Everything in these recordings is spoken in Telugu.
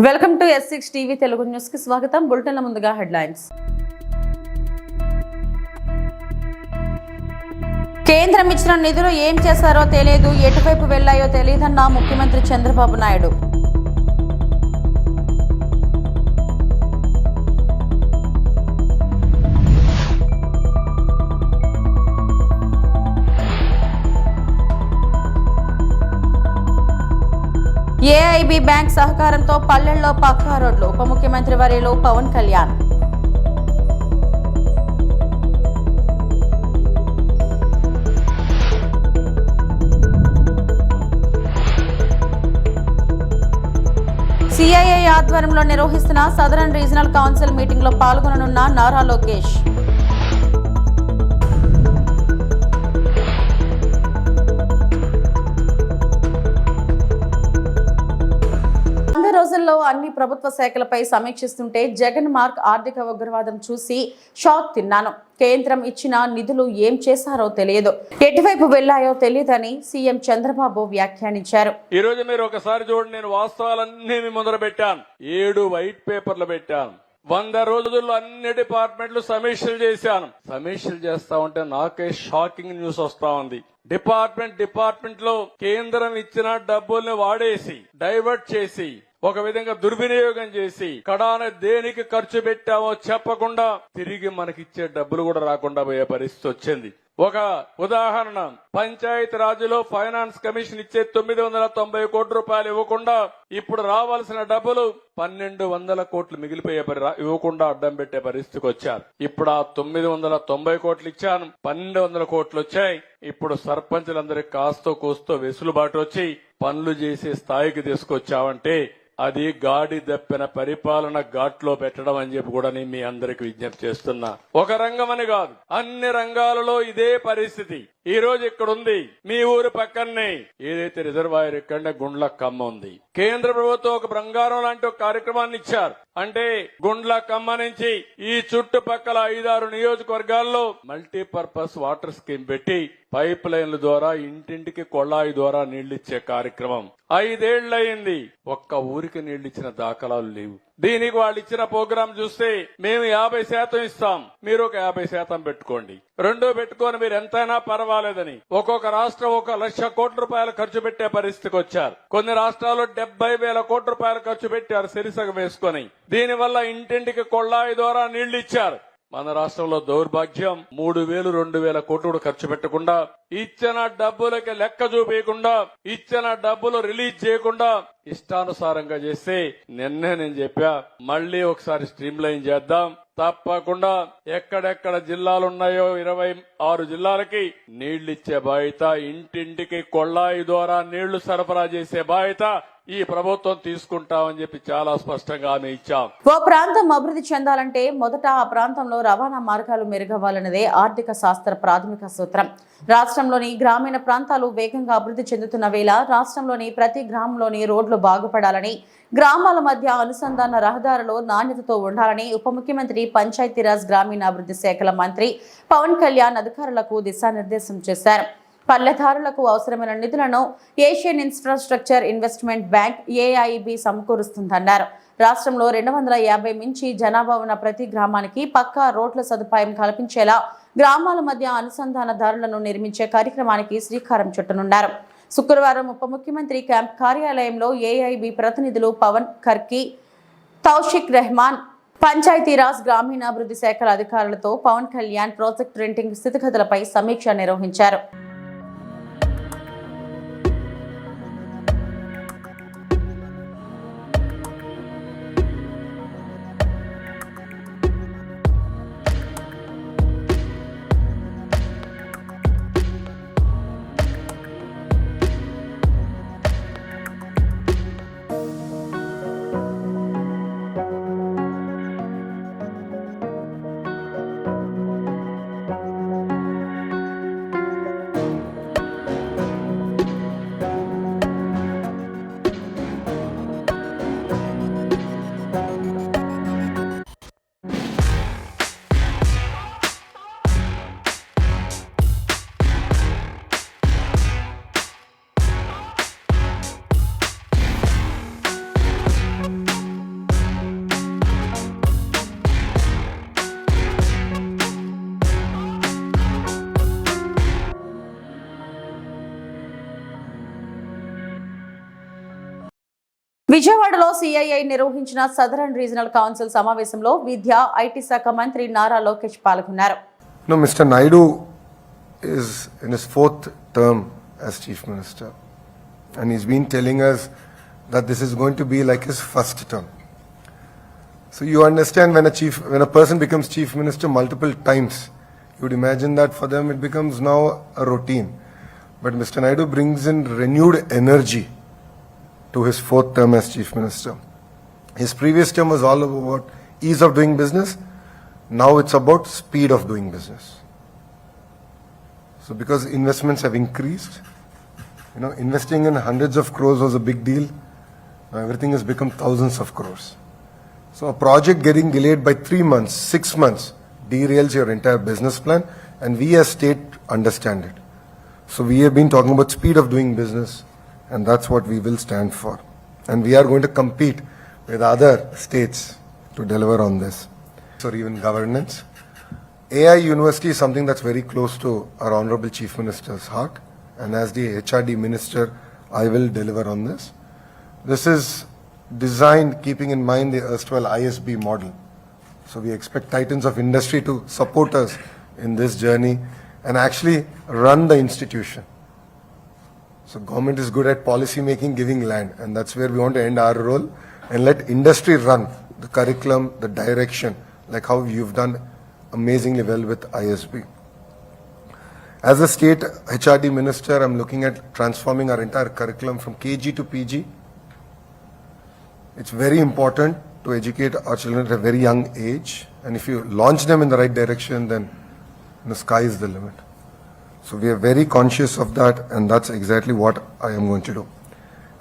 Welcome to S6 TV Telugu news కి స్వాగతం. బులెటిన్ల ముందుగా హెడ్లైన్స్. కేంద్రం ఇచ్చిన నిధులు ఏం చేశారో తెలియదు, ఎటువైపు వెళ్లాయో తెలియదన్న ముఖ్యమంత్రి చంద్రబాబు నాయుడు. ఏఐబీ బ్యాంక్ సహకారంతో పల్లెల్లో పక్కా రోడ్లు, ఉప ముఖ్యమంత్రి వర్యులు పవన్ కళ్యాణ్. సిఐఐ ఆధ్వర్యంలో నిర్వహిస్తున్న సదరన్ రీజనల్ కౌన్సిల్ మీటింగ్ లో పాల్గొననున్న నారా లోకేష్. రోజుల్లో అన్ని ప్రభుత్వ శాఖలపై సమీక్షిస్తుంటే జగన్ మార్క్ ఆర్థిక ఉగ్రవాదం చూసి షాక్ తిన్నాను. కేంద్రం ఇచ్చిన నిధులు ఏం చేశారో తెలియదు, ఎటువైపు వెళ్లాయో తెలియదని సీఎం చంద్రబాబు వ్యాఖ్యానించారు. ఈ రోజు మీరు ఒకసారి చూడండి, నేను వాస్తవాలన్నీ మీ ముందర పెట్టాను. 7 వైట్ పేపర్లు పెట్టాను. 100 రోజుల్లో అన్ని డిపార్ట్మెంట్లు సమీక్షలు చేశాను. సమీక్షలు చేస్తా ఉంటే నాకే షాకింగ్ న్యూస్ వస్తా ఉంది. డిపార్ట్మెంట్ లో కేంద్రం ఇచ్చిన డబ్బుల్ని వాడేసి, డైవర్ట్ చేసి, ఒక విధంగా దుర్వినియోగం చేసి, కడాన దేనికి ఖర్చు పెట్టామో చెప్పకుండా తిరిగి మనకిచ్చే డబ్బులు కూడా రాకుండా పోయే పరిస్థితి వచ్చింది. ఒక ఉదాహరణ, పంచాయతీ రాజులో ఫైనాన్స్ కమిషన్ ఇచ్చే 990 కోట్ల రూపాయలు ఇవ్వకుండా ఇప్పుడు రావాల్సిన డబ్బులు 1200 కోట్లు మిగిలిపోయే ఇవ్వకుండా అడ్డం పెట్టే పరిస్థితికి వచ్చారు. ఇప్పుడు ఆ 990 కోట్లు ఇచ్చాను, 1200 కోట్లు వచ్చాయి. ఇప్పుడు సర్పంచులందరికీ కాస్తో కూస్తో వెసులుబాటు వచ్చి పనులు చేసే స్థాయికి తీసుకొచ్చావంటే అది గాడి దప్పిన పరిపాలన ఘాట్లో పెట్టడం అని చెప్పి కూడా నేను మీ అందరికి విజ్ఞప్తి చేస్తున్నా. ఒక రంగం అని కాదు, అన్ని రంగాలలో ఇదే పరిస్థితి. ఈ రోజు ఇక్కడ ఉంది, మీ ఊరు పక్కనే ఏదైతే రిజర్వాయర్ ఇక్కడనే గుండ్ల కమ్మ ఉంది. కేంద్ర ప్రభుత్వం ఒక బంగారం లాంటి ఒక కార్యక్రమాన్ని ఇచ్చారు. అంటే గుండ్ల కమ్మ నుంచి ఈ చుట్టుపక్కల 5-6 నియోజకవర్గాల్లో మల్టీపర్పస్ వాటర్ స్కీమ్ పెట్టి పైప్ లైన్ల ద్వారా ఇంటింటికి కొళాయి ద్వారా నీళ్లిచ్చే కార్యక్రమం 5 ఏళ్లయింది. ఒక్క ఊరికి నీళ్లిచ్చిన దాఖలాలు లేవు. దీనికి వాళ్ళు ఇచ్చిన ప్రోగ్రాం చూస్తే మేము 50% ఇస్తాం, మీరు ఒక 50% పెట్టుకోండి, రెండో పెట్టుకొని మీరు ఎంతైనా పర్వాలేదని ఒక్కొక్క రాష్ట్రం 1,00,000 కోట్ల రూపాయలు ఖర్చు పెట్టే పరిస్థితికి వచ్చారు. కొన్ని రాష్ట్రాల్లో 70,000 కోట్ల రూపాయలు ఖర్చు పెట్టారు సిరిసగం వేసుకొని. దీనివల్ల ఇంటింటికి కొళాయి ద్వారా నీళ్లు ఇచ్చారు. మన రాష్ట్రంలో దౌర్భాగ్యం 3,000, 2,000 కోట్లు ఖర్చు పెట్టకుండా, ఇచ్చిన డబ్బులకి లెక్క చూపించకుండా, ఇచ్చిన డబ్బులు రిలీజ్ చేయకుండా ఇష్టానుసారంగా చేస్తే నిన్నే నేను చెప్పా, మళ్లీ ఒకసారి స్ట్రీమ్ లైన్ చేద్దాం. తప్పకుండా ఎక్కడెక్కడ జిల్లాలున్నాయో 26 జిల్లాలకి నీళ్లిచ్చే బాధ్యత, ఇంటింటికి కొళాయి ద్వారా నీళ్లు సరఫరా చేసే బాధ్యత ఈ ప్రభుత్వం తీసుకుంటామని చెప్పి చాలా స్పష్టంగా హామీ ఇచ్చాం. ఓ ప్రాంతం అభివృద్ధి చెందాలంటే మొదట ఆ ప్రాంతంలో రవాణా మార్గాలు మెరుగవ్వాలన్నదే ఆర్థిక శాస్త్ర ప్రాథమిక సూత్రం. రాష్ట్రంలోని గ్రామీణ ప్రాంతాలు వేగంగా అభివృద్ధి చెందుతున్న వేళ రాష్ట్రంలోని ప్రతి గ్రామంలోని రోడ్లు బాగుపడాలని, గ్రామాల మధ్య అనుసంధాన రహదారులు నాణ్యతతో ఉండాలని ఉప ముఖ్యమంత్రి పంచాయతీరాజ్ గ్రామీణాభివృద్ధి శాఖల మంత్రి పవన్ కళ్యాణ్ అధికారులకు దిశానిర్దేశం చేశారు. పల్లెదారులకు అవసరమైన నిధులను Asian infrastructure investment bank AIB సమకూరుస్తుందన్నారు. రాష్ట్రంలో 250 మించి జనాభా ఉన్న ప్రతి గ్రామానికి పక్కా రోడ్ల సదుపాయం కల్పించేలా గ్రామాల మధ్య అనుసంధాన దారులను నిర్మించే కార్యక్రమానికి శ్రీకారం చుట్టనున్నారు. శుక్రవారం ఉప ముఖ్యమంత్రి క్యాంప్ కార్యాలయంలో ఏఐబి ప్రతినిధులు పవన్ ఖర్కి, తౌషిక్ రెహమాన్, పంచాయతీరాజ్ గ్రామీణాభివృద్ధి శాఖల అధికారులతో పవన్ కళ్యాణ్ ప్రాజెక్ట్ రెంటింగ్ స్థితిగతులపై సమీక్ష నిర్వహించారు. విజయవాడలో సిఐఐ నిర్వహించిన సదరన్ రీజనల్ కౌన్సిల్ సమావేశంలో విద్యా ఐటీ శాఖ మంత్రి నారా లోకేష్ పాల్గొన్నారు. No, Mr. Naidu is in his 4th term as Chief Minister, and he's been telling us that this is going to be like his first term. So you understand when a person becomes Chief Minister multiple times, you would imagine that for them it becomes now a routine. But Mr. Naidu brings in renewed energy to his 4th term as Chief Minister. His previous term was all about ease of doing business. Now it's about speed of doing business. So because investments have increased, investing in hundreds of crores was a big deal. Now everything has become thousands of crores. So a project getting delayed by 3 months, 6 months derails your entire business plan, and we as state understand it. So we have been talking about speed of doing business, and that's what we will stand for. And we are going to compete with other states to deliver on this. Or even governance. AI University is something that's very close to our Honorable Chief Minister's heart, and as the HRD Minister, I will deliver on this. This is designed keeping in mind the erstwhile ISB model. So we expect titans of industry to support us in this journey and actually run the institution. So government is good at policy making, giving land, and that's where we want to end our role and let industry run the curriculum, the direction, like how you've done amazingly well with ISB. As a state HRD minister, I'm looking at transforming our entire curriculum from KG to PG. It's very important to educate our children at a very young age, and if you launch them in the right direction, then the sky is the limit. So we are very conscious of that, and that's exactly what I am going to do.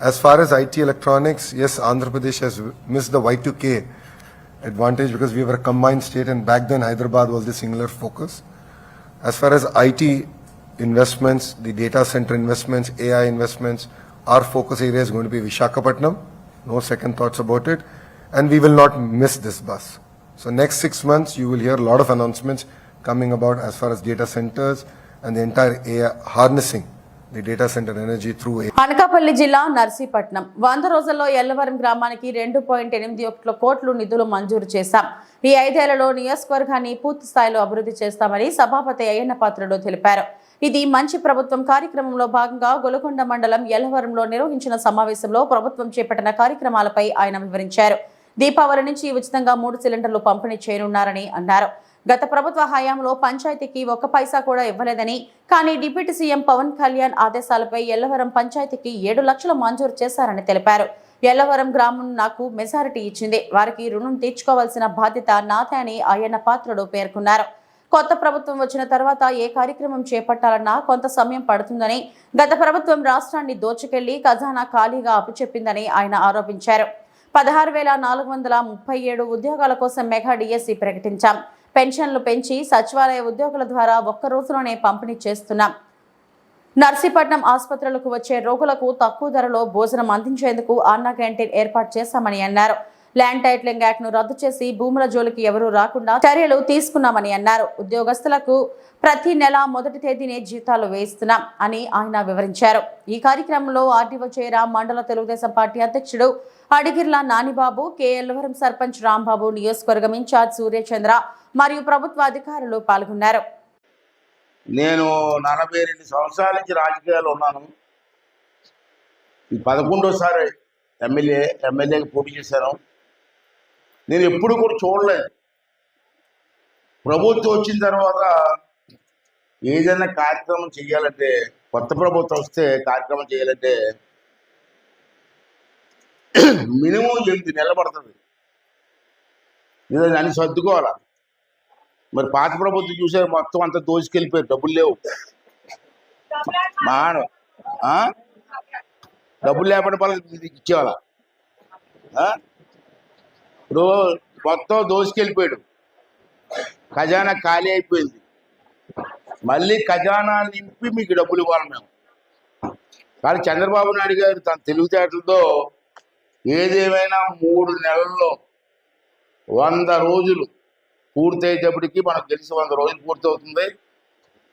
As far as IT electronics, yes, Andhra Pradesh has missed the Y2K advantage because we were a combined state, and back then Hyderabad was the singular focus. As far as IT investments, the data center investments, AI investments, our focus area is going to be Visakhapatnam. No second thoughts about it. And we will not miss this bus. So next 6 months, you will hear a lot of announcements coming about as far as data centers and the entire AI, harnessing the data center energy through AI. Anakapalli జిల్లా నర్సీపట్నం 100 రోజుల్లో ఎల్లవరం గ్రామానికి 2.81 కోట్లు నిధులు మంజూరు చేశాం. ఈ 5 ఏళ్లలో నియోజకవర్గాన్ని పూర్తి స్థాయిలో అభివృద్ధి చేస్తామని సభాపతి అయ్యన్న పాత్రుడు తెలిపారు. ఇది మంచి ప్రభుత్వం కార్యక్రమంలో భాగంగా గొలకొండ మండలం ఎల్లవరంలో నిర్వహించిన సమావేశంలో ప్రభుత్వం చేపట్టిన కార్యక్రమాలపై ఆయన వివరించారు. దీపావళి నుంచి ఉచితంగా 3 సిలిండర్లు పంపిణీ చేయనున్నారని అన్నారు. గత ప్రభుత్వ హయాంలో పంచాయతీకి 1 పైసా కూడా ఇవ్వలేదని, కానీ డిప్యూటీ సీఎం పవన్ కళ్యాణ్ ఆదేశాలపై ఎల్లవరం పంచాయతీకి 7 లక్షలు మంజూరు చేశారని తెలిపారు. ఎల్లవరం గ్రామం నాకు మెజారిటీ ఇచ్చింది, వారికి రుణం తీర్చుకోవాల్సిన బాధ్యత నాదే అని అయ్యన్న పాత్రుడు పేర్కొన్నారు. కొత్త ప్రభుత్వం వచ్చిన తర్వాత ఏ కార్యక్రమం చేపట్టాలన్నా కొంత సమయం పడుతుందని, గత ప్రభుత్వం రాష్ట్రాన్ని దోచుకెళ్లి ఖజానా ఖాళీగా అప్పచెప్పిందని ఆయన ఆరోపించారు. 16,437 ఉద్యోగాల కోసం మెగా డిఎస్సి ప్రకటించాం. పెన్షన్లు పెంచి సచివాలయ ఉద్యోగుల ద్వారా 1 రోజులోనే పంపిణీ చేస్తున్నాం. నర్సీపట్నం ఆసుపత్రులకు వచ్చే రోగులకు తక్కువ ధరలో భోజనం అందించేందుకు అన్నా క్యాంటీన్ ఏర్పాటు చేశామని అన్నారు. ల్యాండ్ టైటిలింగ్ యాక్ట్ ను రద్దు చేసి భూముల జోలికి ఎవరూ రాకుండా చర్యలు తీసుకున్నామని అన్నారు. ఉద్యోగస్తులకు ప్రతి నెల మొదటి తేదీనే జీతాలు వేయిస్తున్నాం అని ఆయన వివరించారు. ఈ కార్యక్రమంలో ఆర్డీఓ జయరాం, మండల తెలుగుదేశం పార్టీ అధ్యక్షుడు అడిగిర్ల నానిబాబు, కేఎల్వరం సర్పంచ్ రాంబాబు, నియోజకవర్గం ఇన్ఛార్జ్ సూర్యచంద్ర మరియు ప్రభుత్వ అధికారులు పాల్గొన్నారు. నేను 42 సంవత్సరాల నుంచి రాజకీయాలు ఉన్నాను. ఈ 11వ ఎమ్మెల్యేకి పోటీ చేశాను. నేను ఎప్పుడు కూడా చూడలేదు. ప్రభుత్వం వచ్చిన తర్వాత ఏదైనా కార్యక్రమం చేయాలంటే, కొత్త ప్రభుత్వం వస్తే కార్యక్రమం చేయాలంటే మినిమం 8 నెలలు పడుతుంది. ఇదని అన్ని సర్దుకోవాలా. మరి పాత ప్రభుత్వం చూసారు, మొత్తం అంతా దోచుకెళ్ళిపోయారు, డబ్బులు లేవు. డబ్బులు లేకపోతే వాళ్ళకి ఇచ్చేవాళ్ళ. ఇప్పుడు మొత్తం దోచుకెళ్ళిపోయాడు, ఖజానా ఖాళీ అయిపోయింది. మళ్ళీ ఖజానా నింపి మీకు డబ్బులు ఇవ్వాలి మేము. కానీ చంద్రబాబు నాయుడు గారు తన తెలివితేటలతో ఏదేమైనా 3 నెలల్లో 100 రోజులు పూర్తయ్యేటప్పటికి మనకు తెలిసి 100 రోజులు పూర్తవుతుంది.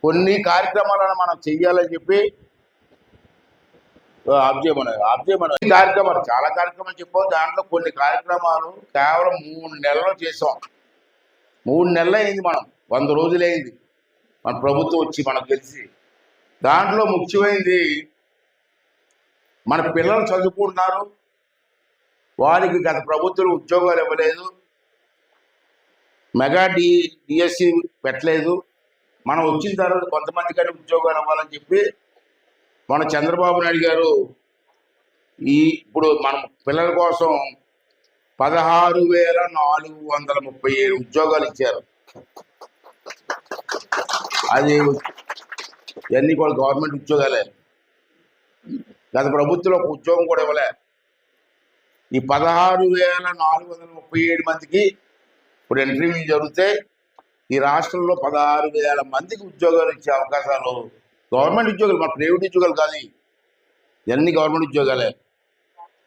కొన్ని కార్యక్రమాలను మనం చెయ్యాలని చెప్పి ఆఫ్ చేయమని ఈ కార్యక్రమాలు చాలా కార్యక్రమాలు చెప్పాం. దాంట్లో కొన్ని కార్యక్రమాలు కేవలం 3 నెలల్లో చేసాం. 3 నెలలు అయింది, మనం 100 రోజులు అయింది మన ప్రభుత్వం వచ్చి మనకు తెలిసి. దాంట్లో ముఖ్యమైనది మన పిల్లలు చదువుకుంటున్నారు, వారికి గత ప్రభుత్వం ఉద్యోగాలు ఇవ్వలేదు, మెగా డిఎస్సి పెట్టలేదు. మనం వచ్చిన తర్వాత కొంతమంది కానీ ఉద్యోగాలు ఇవ్వాలని చెప్పి మన చంద్రబాబు నాయుడు గారు ఇప్పుడు మన పిల్లల కోసం 16,437 ఉద్యోగాలు ఇచ్చారు. అది ఇవన్నీ కూడా గవర్నమెంట్ ఉద్యోగాలే. గత ప్రభుత్వంలో ఒక ఉద్యోగం కూడా ఇవ్వలే. ఈ 16,437 మందికి ఇప్పుడు ఇంటర్వ్యూలు జరిగితే ఈ రాష్ట్రంలో 16,000 మందికి ఉద్యోగాలు ఇచ్చే అవకాశాలు, గవర్నమెంట్ ఉద్యోగాలు, మన ప్రైవేట్ ఉద్యోగాలు కాదు, ఇవన్నీ గవర్నమెంట్ ఉద్యోగాలే.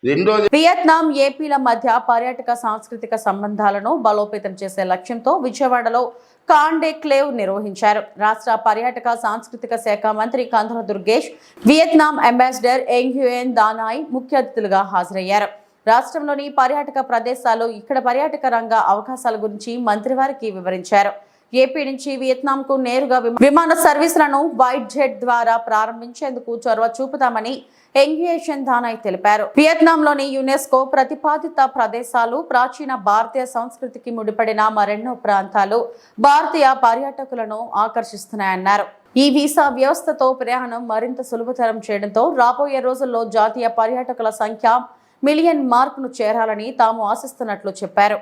రెండోది, వియత్నాం ఏపీల మధ్య పర్యాటక సాంస్కృతిక సంబంధాలను బలోపేతం చేసే లక్ష్యంతో విజయవాడలో కాండేక్లేవ్ నిర్వహించారు. రాష్ట్ర పర్యాటక సాంస్కృతిక శాఖ మంత్రి కందుల దుర్గేష్, వియత్నాం అంబాసిడర్ ఎంగ్యుయెన్ దానాయ్ ముఖ్య అతిథులుగా హాజరయ్యారు. రాష్ట్రంలోని పర్యాటక ప్రదేశాలు, ఇక్కడ పర్యాటక రంగ అవకాశాల గురించి మంత్రి వారికి వివరించారు. ఏపీ నుంచి వియత్నాంకు నేరుగా విమాన సర్వీసులను వైట్ జెట్ ద్వారా ప్రారంభించేందుకు చొరవ చూపుతామని ఎంగ్యుయేషన్ దానాయ్ తెలిపారు. వియత్నాంలోని యునెస్కో ప్రతిపాదిత ప్రదేశాలు, ప్రాచీన భారతీయ సంస్కృతికి ముడిపడిన మరెన్నో ప్రాంతాలు భారతీయ పర్యాటకులను ఆకర్షిస్తున్నాయన్నారు. ఈ వీసా వ్యవస్థతో ప్రయాణం మరింత సులభతరం చేయడంతో రాబోయే రోజుల్లో జాతీయ పర్యాటకుల సంఖ్య 1 మిలియన్ మార్కును చేరాలని తాము ఆశిస్తున్నట్లు చెప్పారు.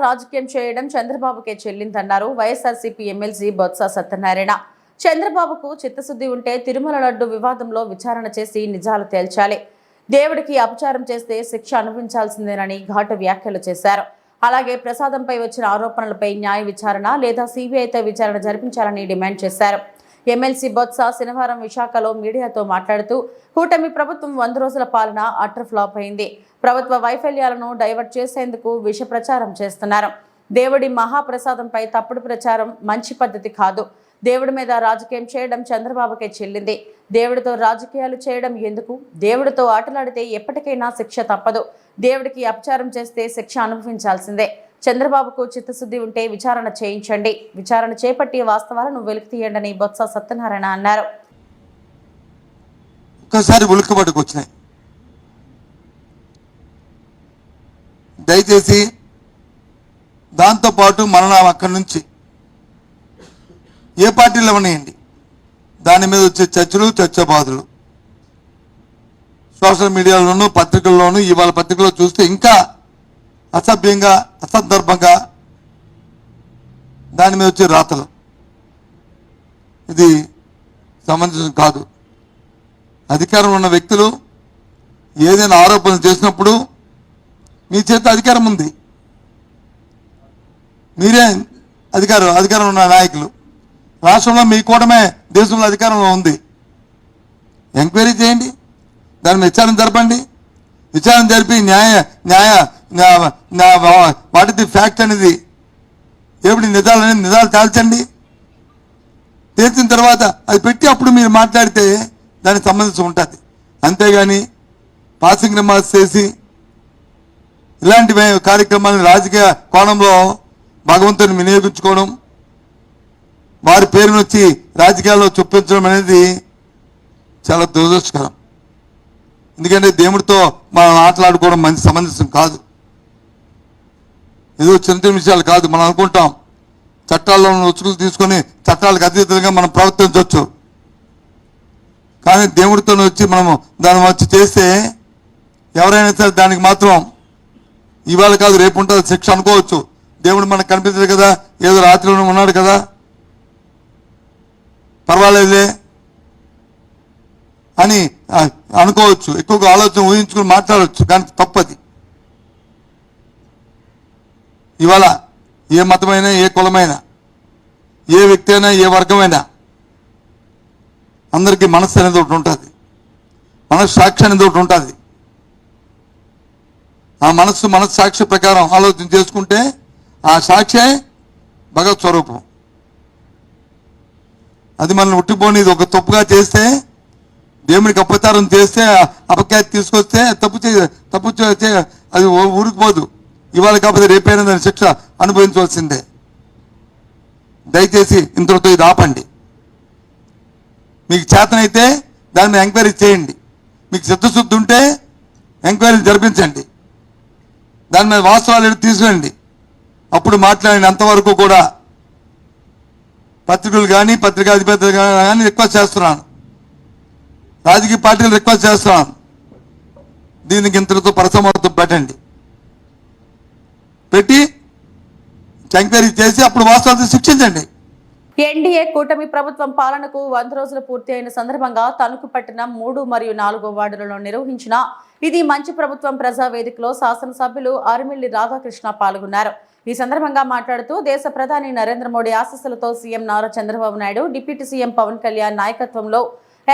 రాజకీయం చేయడం చంద్రబాబుకే చెల్లిందన్నారు వైఎస్ఆర్సీపీ ఎమ్మెల్సీ బొత్స సత్యనారాయణ. చంద్రబాబుకు చిత్తశుద్ధి ఉంటే తిరుమల లడ్డు వివాదంలో విచారణ చేసి నిజాలు తేల్చాలి. దేవుడికి అపచారం చేస్తే శిక్ష అనుభవించాల్సిందేనని ఘాటు వ్యాఖ్యలు చేశారు. అలాగే ప్రసాదంపై వచ్చిన ఆరోపణలపై న్యాయ విచారణ లేదా సిబిఐతో విచారణ జరిపించాలని డిమాండ్ చేశారు. ఎమ్మెల్సీ బొత్స శనివారం విశాఖలో మీడియాతో మాట్లాడుతూ కూటమి ప్రభుత్వం 100 రోజుల పాలన అటర్ ఫ్లాప్ అయింది. ప్రభుత్వ వైఫల్యాలను డైవర్ట్ చేసేందుకు విష ప్రచారం చేస్తున్నారు. దేవుడి మహాప్రసాదంపై తప్పుడు ప్రచారం మంచి పద్ధతి కాదు. దేవుడి మీద రాజకీయం చేయడం చంద్రబాబుకే చెల్లింది. దేవుడితో రాజకీయాలు చేయడం ఎందుకు? దేవుడితో ఆటలాడితే ఎప్పటికైనా శిక్ష తప్పదు. దేవుడికి అపచారం చేస్తే శిక్ష అనుభవించాల్సిందే. చంద్రబాబుకు చిత్తశుద్ధి ఉంటే విచారణ చేయించండి. విచారణ చేపట్టి వాస్తవాలను వెలికి తీయండి బొత్స సత్యనారాయణ అన్నారు. ఒక్కసారి ఉలిక్కిపట్టుకు వచ్చినాయి. దయచేసి దాంతోపాటు మరణ అక్కడి నుంచి ఏ పార్టీలు ఉన్నాయండి, దాని మీద వచ్చే చర్చబాదులు సోషల్ మీడియాలోనూ పత్రికల్లోనూ, ఇవాళ పత్రికలో చూస్తే ఇంకా అసభ్యంగా అసందర్భంగా దాని మీద వచ్చే రాతలు, ఇది సమంజసం కాదు. అధికారంలో ఉన్న వ్యక్తులు ఏదైనా ఆరోపణలు చేసినప్పుడు మీ చేత అధికారం ఉంది, మీరే అధికారం ఉన్న నాయకులు, రాష్ట్రంలో మీ కూటమే దేశంలో అధికారంలో ఉంది. ఎంక్వైరీ చేయండి, దాని మీద విచారణ జరపండి. విచారణ జరిపి వాట్ ఇస్ ది ఫ్యాక్ట్ అనేది ఏమిటి నిజాలు తేల్చండి. తేల్చిన తర్వాత అది పెట్టి అప్పుడు మీరు మాట్లాడితే దానికి సంబంధించి ఉంటుంది. అంతేగాని పాసింగ్ రిమార్క్స్ చేసి ఇలాంటి కార్యక్రమాలను రాజకీయ కోణంలో భగవంతుని వినియోగించుకోవడం, వారి పేరును వచ్చి రాజకీయాల్లో చొప్పించడం అనేది చాలా దురదృష్టకరం. ఎందుకంటే దేవుడితో మనం ఆటలాడుకోవడం మంచి సమంజసం కాదు. ఏదో చిన్న చిన్న విషయాలు కాదు. మనం అనుకుంటాం చట్టాల్లో ఉచ్చుకులు తీసుకొని చట్టాలకు అతీతంగా మనం ప్రవర్తించవచ్చు, కానీ దేవుడితో వచ్చి మనము దాన్ని వచ్చి చేస్తే ఎవరైనా సరే దానికి మాత్రం ఇవాళ కాదు రేపు ఉంటుంది శిక్ష అనుకోవచ్చు. దేవుడు మనకు కనిపించదు కదా, ఏదో రాత్రిలో ఉన్నాడు కదా, పర్వాలేదులే అని అనుకోవచ్చు, ఎక్కువగా ఆలోచన ఊహించుకుని మాట్లాడవచ్చు, కానీ తప్పది. ఇవాళ ఏ మతమైనా, ఏ కులమైనా, ఏ వ్యక్తి అయినా, ఏ వర్గమైనా అందరికీ మనస్సు అనేది ఒకటి ఉంటుంది, మనస్సాక్షి అనేది ఒకటి ఉంటుంది. ఆ మనస్సాక్షి ప్రకారం ఆలోచన చేసుకుంటే ఆ సాక్షే భగవత్ స్వరూపం. అది మనల్ని ఉట్టిపోనిది ఒక తప్పుగా చేస్తే, దేవుడికి అపచారం చేస్తే, అపఖ్యాతి తీసుకొస్తే తప్పు అది ఊరికిపోదు. ఇవాళ కాకపోతే రేపైనా దాని శిక్ష అనుభవించవలసిందే. దయచేసి ఇంతటితో ఇది ఆపండి. మీకు చేతనైతే దాని మీద ఎంక్వైరీ చేయండి, మీకు చిత్తశుద్ధి ఉంటే ఎంక్వైరీ జరిపించండి, దాని మీద వాస్తవాలు తీసుకురండి, అప్పుడు మాట్లాడండి. అంతవరకు కూడా పత్రికలు కానీ పత్రికాధిపతులు కానీ రిక్వెస్ట్ చేస్తున్నాను, రాజకీయ పార్టీలు రిక్వెస్ట్ చేస్తున్నాను, దీనికి ఇంతటితో పరిసమాప్తం పెట్టండి, పెట్టి ఎంక్వైరీ చేసి అప్పుడు వాస్తవాలను శిక్షించండి. ఎన్డీఏ కూటమి ప్రభుత్వం పాలనకు 100 రోజులు పూర్తి అయిన సందర్భంగా తణుకు పట్టణం 3 మరియు 4 వార్డులలో నిర్వహించిన ఇది మంచి ప్రభుత్వం ప్రజావేదికలో శాసనసభ్యులు అరిమిల్లి రాధాకృష్ణ పాల్గొన్నారు. ఈ సందర్భంగా మాట్లాడుతూ దేశ ప్రధాని నరేంద్ర మోడీ ఆశీస్సులతో CM Nara Chandrababu Naidu, deputy CM Pawan Kalyan నాయకత్వంలో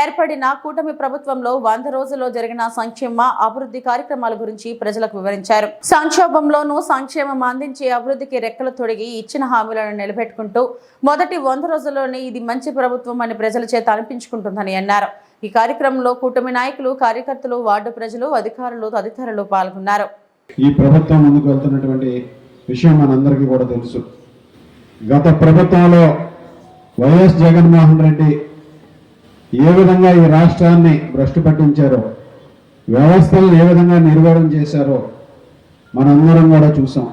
ఏర్పడిన కూటమి ప్రభుత్వంలో 100 రోజుల్లో జరిగిన సంక్షేమ అభివృద్ధి కార్యక్రమాల గురించి ప్రజలకు వివరించారు. సంక్షోభంలోనూ సంక్షేమం అందించి అభివృద్ధికి రెక్కలు తొడిగి ఇచ్చిన హామీలను నిలబెట్టుకుంటూ మొదటి 100 రోజుల్లోనే ఇది మంచి ప్రభుత్వం అని ప్రజల చేత అనిపించుకుంటుందని అన్నారు. ఈ కార్యక్రమంలో కూటమి నాయకులు, కార్యకర్తలు, వార్డు ప్రజలు, అధికారులు తదితరులు పాల్గొన్నారు. ఈ ప్రభుత్వం ముందుకు వెళ్తున్నటువంటి విషయం మనందరికీ కూడా తెలుసు. గత ప్రభుత్వంలో వైఎస్ జగన్మోహన్ రెడ్డి ఏ విధంగా ఈ రాష్ట్రాన్ని భ్రష్టు పట్టించారో, వ్యవస్థలను ఏ విధంగా నిర్వీర్యం చేశారో మనందరం కూడా చూసాం.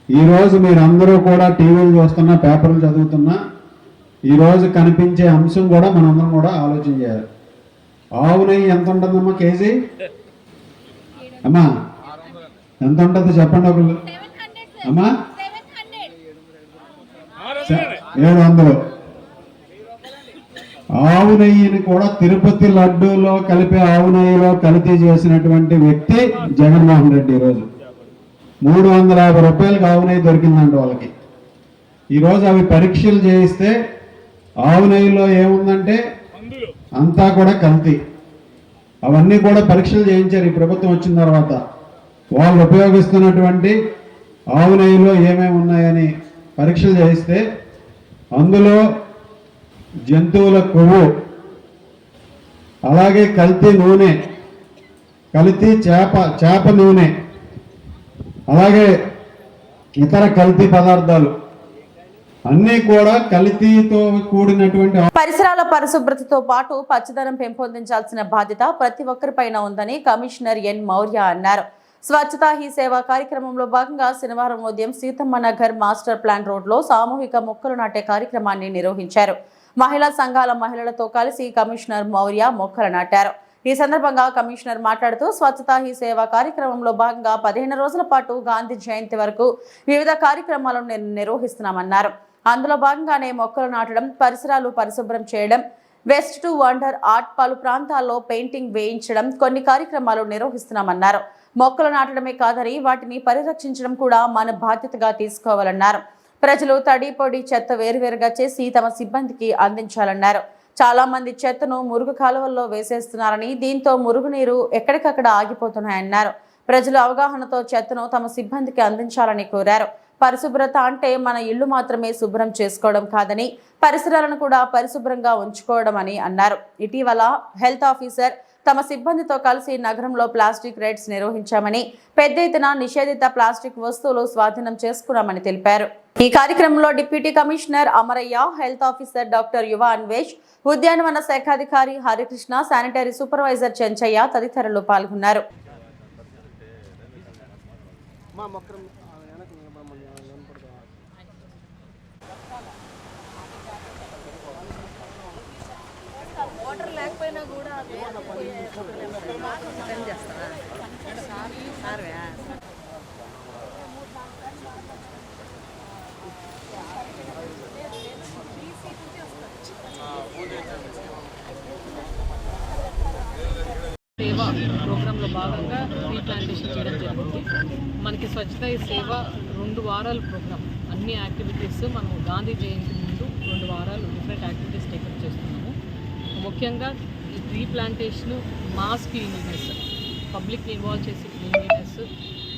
ఈరోజు మీరందరూ కూడా టీవీలు చూస్తున్నా, పేపర్లు చదువుతున్నా, ఈరోజు కనిపించే అంశం కూడా మనందరం కూడా ఆలోచన చేయాలి. ఆవు నెయ్యి ఎంత ఉంటుందమ్మా కేజీ? అమ్మా ఎంత ఉంటుంది చెప్పండి ఒకళ్ళు. అమ్మా 700. ఆవు నెయ్యిని కూడా తిరుపతి లడ్డూలో కలిపే ఆవు నెయ్యిలో కల్తీ చేసినటువంటి వ్యక్తి జగన్మోహన్ రెడ్డి. ఈరోజు 350 రూపాయలకు ఆవు నెయ్యి దొరికిందంట వాళ్ళకి. ఈరోజు అవి పరీక్షలు చేయిస్తే ఆవు నెయ్యిలో ఏముందంటే అంతా కూడా కల్తీ. అవన్నీ కూడా పరీక్షలు చేయించారు ఈ ప్రభుత్వం వచ్చిన తర్వాత. వాళ్ళు ఉపయోగిస్తున్నటువంటి ఆవు నెయ్యిలో ఏమేమి ఉన్నాయని పరీక్షలు చేయిస్తే అందులో జంతువుల కొవ్వు, అలాగే కల్తీ నూనె, కల్తీ చేప నూనె, అలాగే ఇతర కల్తీ పదార్థాలు అన్నీ కూడా కల్తీతో కూడినటువంటి. పరిసరాల పరిశుభ్రతతో పాటు పచ్చదనం పెంపొందించాల్సిన బాధ్యత ప్రతి ఒక్కరిపైన ఉందని కమిషనర్ ఎన్ మౌర్య అన్నారు. స్వచ్ఛతా హీ సేవ కార్యక్రమంలో భాగంగా శనివారం ఉదయం సీతమ్మ నగర్ మాస్టర్ ప్లాన్ రోడ్లో సామూహిక మొక్కలు నాటే కార్యక్రమాన్ని నిర్వహించారు. మహిళా సంఘాల మహిళలతో కలిసి కమిషనర్ మౌర్య మొక్కలు నాటారు. ఈ సందర్భంగా కమిషనర్ మాట్లాడుతూ స్వచ్ఛతా హీ సేవ కార్యక్రమంలో భాగంగా 15 రోజుల పాటు గాంధీ జయంతి వరకు వివిధ కార్యక్రమాలను నిర్వహిస్తున్నామన్నారు. అందులో భాగంగానే మొక్కలు నాటడం, పరిసరాలు పరిశుభ్రం చేయడం, వెస్ట్ టు వండర్ ఆర్ట్, పలు ప్రాంతాల్లో పెయింటింగ్ వేయించడం, కొన్ని కార్యక్రమాలు నిర్వహిస్తున్నామన్నారు. మొక్కలు నాటడమే కాదని వాటిని పరిరక్షించడం కూడా మన బాధ్యతగా తీసుకోవాలన్నారు. ప్రజలు తడి పొడి చెత్త వేరువేరుగా చేసి తమ సిబ్బందికి అందించాలన్నారు. చాలా మంది చెత్తను మురుగు కాలువల్లో వేసేస్తున్నారని, దీంతో మురుగునీరు ఎక్కడికక్కడ ఆగిపోతున్నాయన్నారు. ప్రజలు అవగాహనతో చెత్తను తమ సిబ్బందికి అందించాలని కోరారు. పరిశుభ్రత అంటే మన ఇళ్లు మాత్రమే శుభ్రం చేసుకోవడం కాదని, పరిసరాలను కూడా పరిశుభ్రంగా ఉంచుకోవడం అని అన్నారు. ఇటీవల హెల్త్ ఆఫీసర్ తమ సిబ్బందితో కలిసి నగరంలో ప్లాస్టిక్ రైడ్స్ నిర్వహించామని, పెద్ద ఎత్తున నిషేధిత ప్లాస్టిక్ వస్తువులు స్వాధీనం చేసుకున్నామని తెలిపారు. ఈ కార్యక్రమంలో deputy commissioner Amarayya, health officer doctor యువ అన్వేష్, ఉద్యానవన శాఖాధికారి హరికృష్ణ, శానిటరీ సూపర్వైజర్ చెంచయ్య తదితరులు పాల్గొన్నారు. సేవ ప్రోగ్రాంలో భాగంగా ట్రీ ప్లాంటేషన్ చేయడం జరిగింది. మనకి స్వచ్ఛత ఈ సేవ 2 వారాల ప్రోగ్రామ్. అన్ని యాక్టివిటీస్ మనం గాంధీ జయంతి ముందు 2 వారాలు డిఫరెంట్ యాక్టివిటీస్ టేకప్ చేస్తున్నాము. ముఖ్యంగా ఈ ట్రీ ప్లాంటేషన్, మాస్ క్లీన్లీనెస్, పబ్లిక్ని ఇన్వాల్వ్ చేసి క్లీన్లీనెస్,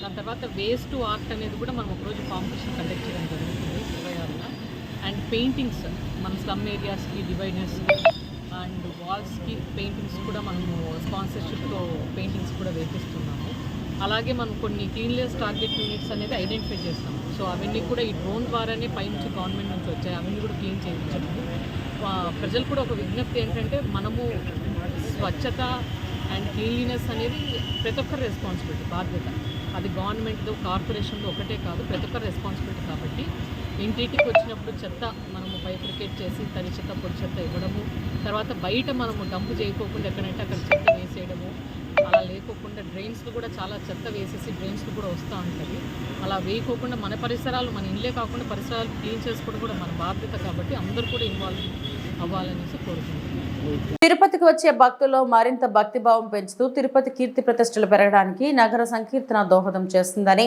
దాని తర్వాత వేస్ట్ టు ఆర్ట్ అనేది కూడా మనం ఒకరోజు కాంపిటీషన్ కండక్ట్ చేయడం జరుగుతుంది 26న. అండ్ పెయింటింగ్స్ మన స్లమ్ ఏరియాస్కి, డివైడర్స్కి అండ్ వాల్స్కి పెయింటింగ్స్ కూడా మనము స్పాన్సర్షిప్తో పెయింటింగ్స్ కూడా వేపిస్తున్నాము. అలాగే మనం కొన్ని క్లీన్లెస్ టార్గెట్ యూనిట్స్ అనేది ఐడెంటిఫై చేస్తాము. సో అవన్నీ కూడా ఈ డ్రోన్ ద్వారానే పైనుంచి గవర్నమెంట్ నుంచి వచ్చాయి, అవన్నీ కూడా క్లీన్ చేయించాము. ప్రజలు కూడా ఒక విజ్ఞప్తి ఏంటంటే, మనము స్వచ్ఛత అండ్ క్లీన్లీనెస్ అనేది ప్రతి ఒక్కరి రెస్పాన్సిబిలిటీ, బాధ్యత. అది గవర్నమెంట్తో, కార్పొరేషన్లో ఒకటే కాదు, ప్రతి ఒక్కరి రెస్పాన్సిబిలిటీ. కాబట్టి ఇంటింటికి వచ్చినప్పుడు చెత్త మనము బైఫ్రికేట్ చేసి తడి చెత్త, పొడి చెత్త ఇవ్వడము, తర్వాత బయట మనము డంపు చేయకోకుండా ఎక్కడంటే అక్కడ చెత్త వేసేయడము, అలా లేకోకుండా డ్రైన్స్లో కూడా చాలా చెత్త వేసేసి డ్రైన్స్లో కూడా వస్తూ ఉంటుంది. అలా వేయకోకుండా మన పరిసరాలు, మన ఇళ్ళే కాకుండా పరిసరాలు క్లీన్ చేసుకోవడం కూడా మన బాధ్యత. కాబట్టి అందరూ కూడా ఇన్వాల్వ్ అవ్వాలనేసి కోరుకుంటున్నాను. తిరుపతికి వచ్చే భక్తుల్లో మరింత భక్తిభావం పెంచుతూ తిరుపతి కీర్తి ప్రతిష్టలు పెరగడానికి నగర సంకీర్తన దోహదం చేస్తుందని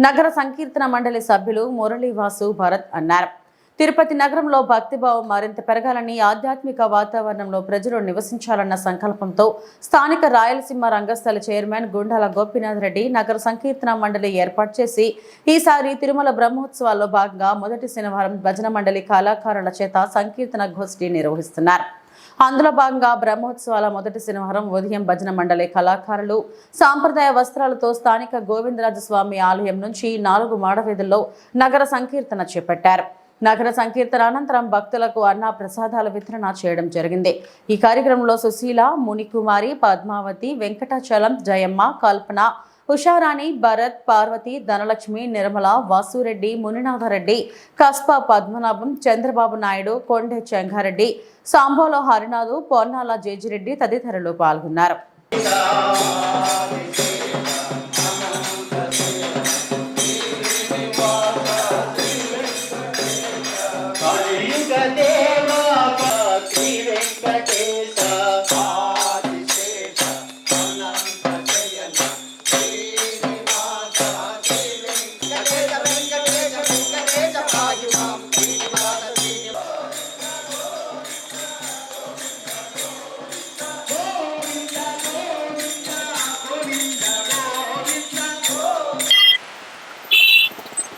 నగర సంకీర్తన మండలి సభ్యులు మురళీవాసు భరత్ అన్నారు. తిరుపతి నగరంలో భక్తిభావం మరింత పెరగాలని, ఆధ్యాత్మిక వాతావరణంలో ప్రజలు నివసించాలన్న సంకల్పంతో స్థానిక రాయలసీమ రంగస్థల చైర్మన్ గుండాల గోపీనాథ్ రెడ్డి నగర సంకీర్తన మండలి ఏర్పాటు చేసి ఈసారి తిరుమల బ్రహ్మోత్సవాల్లో భాగంగా మొదటి శనివారం భజన మండలి కళాకారుల చేత సంకీర్తన గోష్ఠి నిర్వహిస్తున్నారు. అందులో భాగంగా బ్రహ్మోత్సవాల మొదటి శనివారం ఉదయం భజన మండలి కళాకారులు సాంప్రదాయ వస్త్రాలతో స్థానిక గోవిందరాజస్వామి ఆలయం నుంచి 4 మాడవీధుల్లో నగర సంకీర్తన చేపట్టారు. నగర సంకీర్తన అనంతరం భక్తులకు అన్న ప్రసాదాల వితరణ చేయడం జరిగింది. ఈ కార్యక్రమంలో సుశీల, మునికుమారి, పద్మావతి, వెంకటాచలం, జయమ్మ, కల్పన, ఉషారాణి, భరత్, పార్వతి, ధనలక్ష్మి, నిర్మల, వాసురెడ్డి, మునినాథరెడ్డి, కస్పా పద్మనాభం, చంద్రబాబు నాయుడు, కొండే చెంగారెడ్డి, సాంబోలో హరినాథు, పొన్నాల జేజిరెడ్డి తదితరులు పాల్గొన్నారు.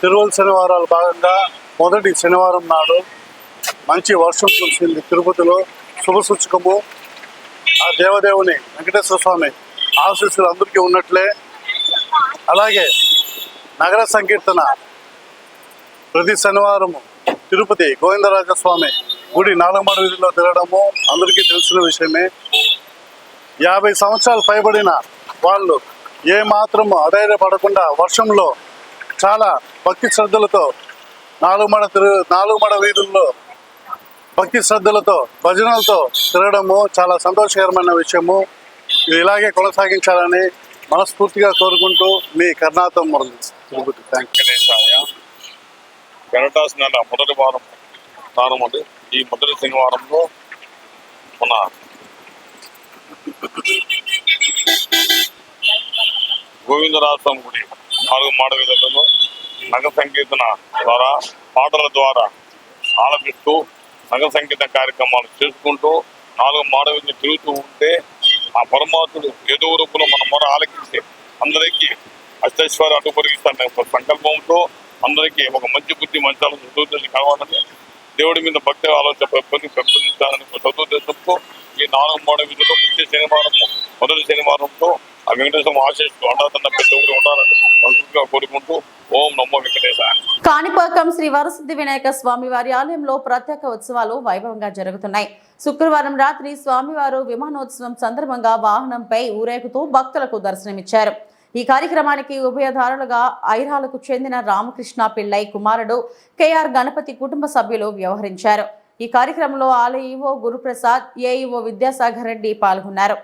తిరుమల శనివారాల భాగంగా మొదటి శనివారం నాడు మంచి వర్షం కురిసింది. తిరుపతిలో శుభసూచకము. ఆ దేవదేవుని వెంకటేశ్వర స్వామి ఆశీస్సులు అందరికీ ఉన్నట్లే, అలాగే నగర సంకీర్తన ప్రతి శనివారము తిరుపతి గోవిందరాజస్వామి గుడి 4 మాడ వీధిలో తిరగడము అందరికీ తెలిసిన విషయమే. 50 సంవత్సరాలు పైబడిన వాళ్ళు ఏ మాత్రము అధైర్యపడకుండా వర్షంలో చాలా భక్తి శ్రద్ధలతో 4 మాడ వీధుల్లో భక్తి శ్రద్ధలతో భజనలతో తిరగడము చాలా సంతోషకరమైన విషయము. ఇది ఇలాగే కొనసాగించాలని మనస్ఫూర్తిగా కోరుకుంటూ మీ కర్ణాటక మురళి, తిరుపతి. గణటాస్ నెల మొదటి వారం ప్రారంభం. ఈ మొదటి శనివారంలో మన గోవిందరాజస్వామి గుడి 4 మాడ వీధులలో నగర సంకీర్తన ద్వారా, పాటల ద్వారా ఆలపిస్తూ నగర సంకీర్తన కార్యక్రమాలు చేసుకుంటూ 4 మాడ వీధులు తిరుగుతూ ఉంటే ఆ పరమాత్ముడు ఏదో రూపంలో మన మొర ఆలకించి అందరికీ అష్టైశ్వర్య అడ్డు పొరిగిస్తానే ఒక సంకల్పంతో అందరికీ ఒక మంచి బుద్ధి మంచాలను చదువుతుంది కావాలని, దేవుడి మీద భక్తి ఆలోచన పెంపొందించాలని చదువుతో ఈ 4 మాడ వీధుల్లో ప్రతి శనివారం మొదటి శనివారంతో ఆ వెంకటేశ్వర ఆశిస్తూ అండాదన్న పెద్ద ఊరు ఉండాలని మనసుగా కోరుకుంటూ ఓం నమో వెంకటేశాయ. కాణిపాకం శ్రీ వరసిద్ధి వినాయక స్వామివారి ఆలయంలో ప్రత్యేక ఉత్సవాలు వైభవంగా జరుగుతున్నాయి. శుక్రవారం రాత్రి స్వామివారు విమానోత్సవం సందర్భంగా వాహనంపై ఊరేగుతూ భక్తులకు దర్శనమిచ్చారు. ఈ కార్యక్రమానికి ఉభయదారులుగా ఐరాలకు చెందిన రామకృష్ణ పిల్లై కుమారుడు కేఆర్ గణపతి కుటుంబ సభ్యులు వ్యవహరించారు. ఈ కార్యక్రమంలో ఆలయ ఈవో గురుప్రసాద్, ఏఈఓ విద్యాసాగర్ రెడ్డి పాల్గొన్నారు.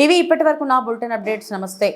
ఇవి ఇప్పటివరకు నా బులెటిన్ అప్డేట్స్. నమస్తే.